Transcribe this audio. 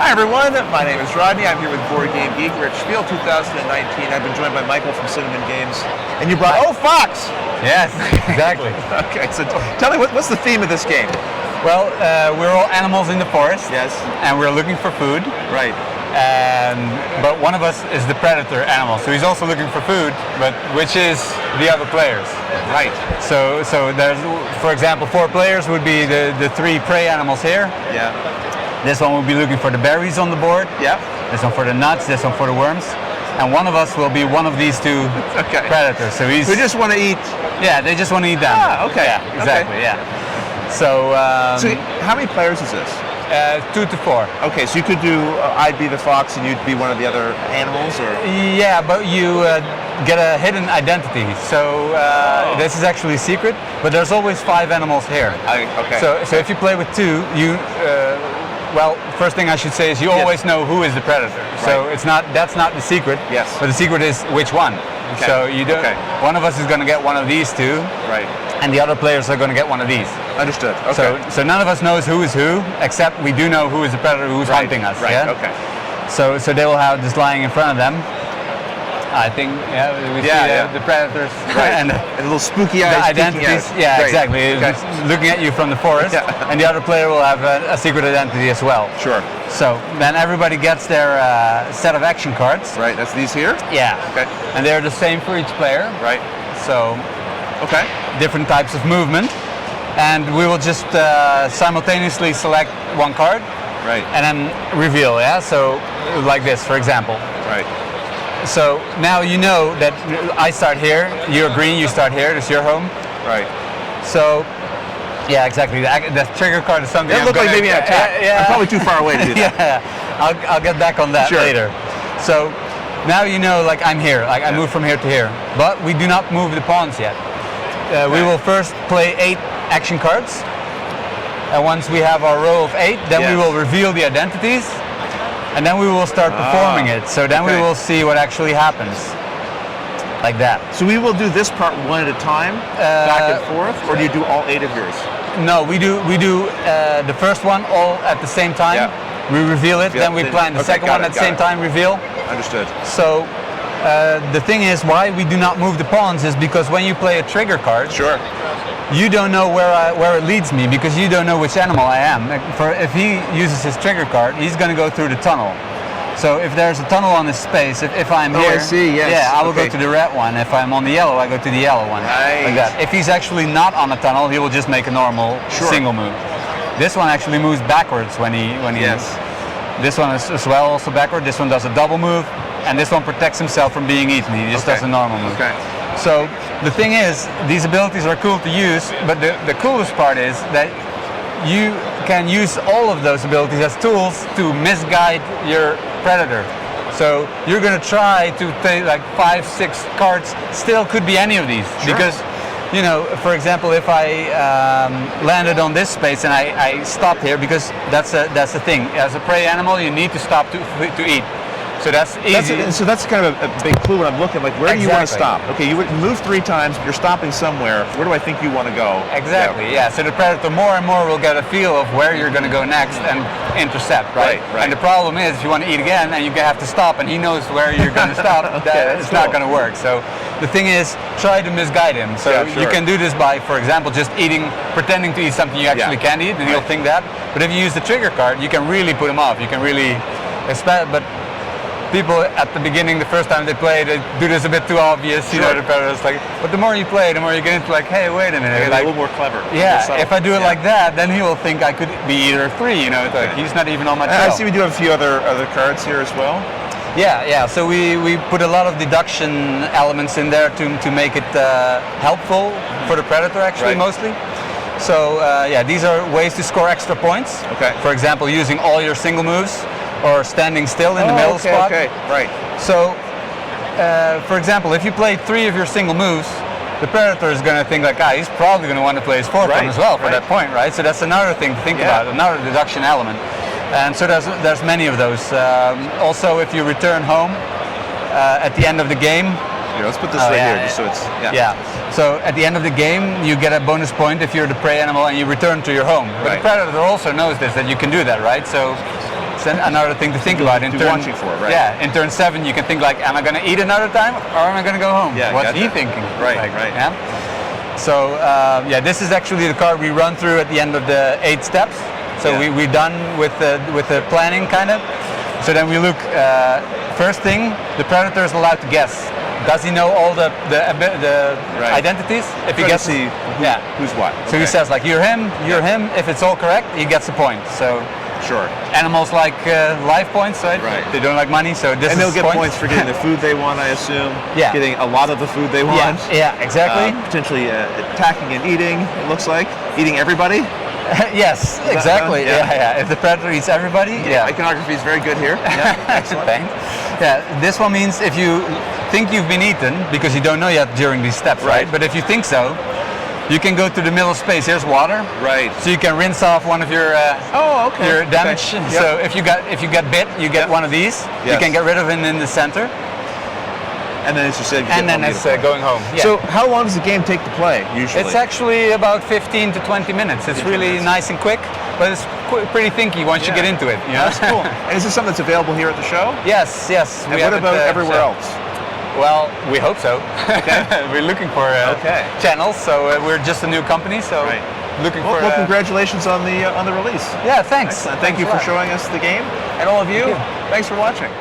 Hi everyone, my name is Rodney. I'm here with BoardGameGeek. We're at SPIEL 2019. I've been joined by Michael from Cinnamon Games. And you brought, Fox! Yes, exactly. Okay, so tell me, what's the theme of this game? Well, we're all animals in the forest. Yes. And we're looking for food. Right. But one of us is the predator animal, so he's also looking for food, but which is the other players. Right. So there's, for example, 4 players would be the 3 prey animals here. Yeah. This one will be looking for the berries on the board. Yeah. This one for the nuts, this one for the worms. And one of us will be one of these 2 predators. So we just want to eat. Yeah, they just want to eat them. Ah, okay. Yeah, exactly, okay. Yeah. So, so how many players is this? 2 to 4. Okay, so you could do, I'd be the fox and you'd be one of the other animals, or? Yeah, but you get a hidden identity. So this is actually secret, but there's always 5 animals here. Okay. So if you play with 2, you, well, first thing I should say is you always know who is the predator. So that's not the secret. Yes. But the secret is which one. Okay. So you don't. Okay. One of us is going to get one of these 2. Right. And the other players are going to get one of these. Understood. Okay. So none of us knows who is who, except we do know who is the predator who's hunting us. Right. Yeah? Okay. So they will have this lying in front of them. I think we see the predators and the little spooky eyes. The identities. Yeah, exactly. Okay. Looking at you from the forest, and the other player will have a secret identity as well. Sure. So then everybody gets their set of action cards. Right. That's these here. Yeah. Okay. And they're the same for each player. Right. So. Okay. Different types of movement, and we will just simultaneously select one card. Right. And then reveal. Yeah. So like this, for example. Right. So now you know that I start here, you're green, you start here, it's your home. Right. So, yeah, exactly. The trigger card is something. It looked like maybe an attack. Yeah. I'm probably too far away to do that. Yeah, I'll get back on that later. So now you know, like I'm here, like I move from here to here, but we do not move the pawns yet. We will first play 8 action cards, and once we have our row of 8, then we will reveal the identities. And then we will start performing it. So then we will see what actually happens. Like that. So we will do this part one at a time, back and forth, or do you do all 8 of yours? No, we do the first one all at the same time. Yeah. We reveal it, then we plan the second one at the same time, reveal. Understood. So the thing is, why we do not move the pawns is because when you play a trigger card, you don't know where it leads me, because you don't know which animal I am. If he uses his trigger card, he's going to go through the tunnel. So if there's a tunnel on this space, if I'm here, I see, yes. Yeah, I will go to the red one. If I'm on the yellow, I go to the yellow one. Nice. Like that. If he's actually not on a tunnel, he will just make a normal single move. This one actually moves backwards when he This one is as well also backward. This one does a double move, and this one protects himself from being eaten. He just does a normal move. Okay. So the thing is, these abilities are cool to use, but the coolest part is that you can use all of those abilities as tools to misguide your predator. So you're going to try to take like 5, 6 cards, still could be any of these. Because, you know, for example, if I landed on this space and I stopped here, because that's the thing. As a prey animal, you need to stop to eat. So that's easy. So that's kind of a big clue when I'm looking, like, where do you want to stop? Okay, you would move 3 times, you're stopping somewhere. Where do I think you want to go? Exactly, yeah. So the predator more and more will get a feel of where you're going to go next and intercept, right? And the problem is, if you want to eat again and you have to stop and he knows where you're going to stop, it's not going to work. So the thing is, try to misguide him. So you can do this by, for example, just pretending to eat something you actually can't eat, and he'll think that. But if you use the trigger card, you can really put him off. You can really but people at the beginning, the first time they play, they do this a bit too obvious, you know, the predators like, but the more you play, the more you get into like, hey, wait a minute. Like, a little more clever. Yeah, if I do it like that, then he will think I could be either 3, you know, it's like, he's not even on my trail. I see we do have a few other cards here as well. Yeah, so we put a lot of deduction elements in there to make it helpful for the predator, actually, mostly. So, these are ways to score extra points. Okay. For example, using all your single moves, or standing still in the middle spot. Okay, right. So, for example, if you play 3 of your single moves, the predator is going to think like, he's probably going to want to play his 4th one as well for that point, right? So that's another thing to think about, another deduction element. And so there's many of those. Also, if you return home at the end of the game. Here, let's put this here, just so it's So at the end of the game, you get a bonus point if you're the prey animal and you return to your home. But the predator also knows this, that you can do that, right? So another thing to think about. In be turn, watching for, right. Yeah, in turn 7, you can think like, am I going to eat another time or am I going to go home? Yeah, What's gotcha. he thinking? Right, like, right. Yeah? So yeah, this is actually the card we run through at the end of the 8 steps. So Yeah. we're done with the planning kind of. So then we look, first thing, the predator is allowed to guess. Does he know all the Right. identities? If he Try to gets, see who's what. So he Okay. says like, you're him, you're him. If it's all correct, he gets a point. So Sure. animals like life points, right? Right. They don't like money, so this And is they'll get points for getting the food they want, I assume. Yeah. Getting a lot of the food they Yeah, want. yeah, exactly. Potentially attacking and eating, it looks like. Eating everybody. Yes, exactly. Yeah. Yeah. If the predator eats everybody, yeah. Iconography is very good here. Yeah, excellent. Thanks. Yeah, this one means if you think you've been eaten, because you don't know yet during these steps, right? Right. But if you think so, you can go to the middle space. Here's water. Right. So you can rinse off one of your Oh, okay. your damage. Okay. So if you get bit, you get one of these. You Yes. can get rid of it in the center, And then, as you said, you and get then home it's beautiful. going home. Yeah. So, how long does the game take to play usually? It's actually about 15 to 20 minutes. It's 15 really minutes. nice and quick, but it's pretty thinky once you Yeah. get into it. You know? That's cool. And is this something that's available here at the show? Yes, yes. And what about everywhere else? Well, we hope so. Okay. We're looking for channels, so we're just a new company, so Right. looking Well, for. congratulations on the release. Yeah, thanks. Excellent. Thank you for Thanks a lot. showing us the game, and all of you, thanks for watching.